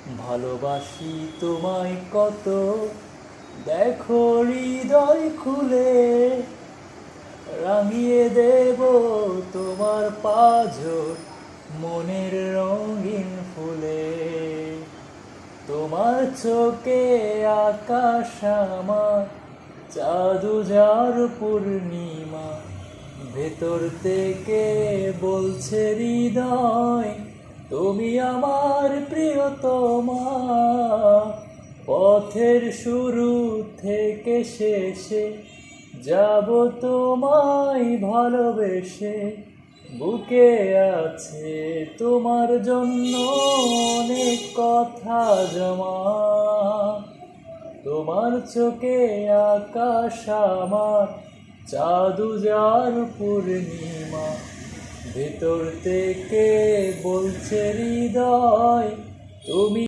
ভালোবাসি তোমায় কত, দেখো হৃদয় খুলে রাঙিয়ে দেব তোমার পাঁজর মনের রঙিন ফুলে। তোমার চোখে আকাশ আমার, চাঁদ উজাড় পূর্ণিমা, ভেতর থেকে বলছে হৃদয় তুমি আমার প্রিয়তমা। পথের শুরু থেকে শেষে যাব তোমায় ভালোবেসে, বুকে আছে তোমার জন্য অনেক কথা জমা। তোমার চোখে আকাশ আমার, চাঁদ উজাড় পূর্ণিমা, ভেতর থেকে বলছে হৃদয় তুমি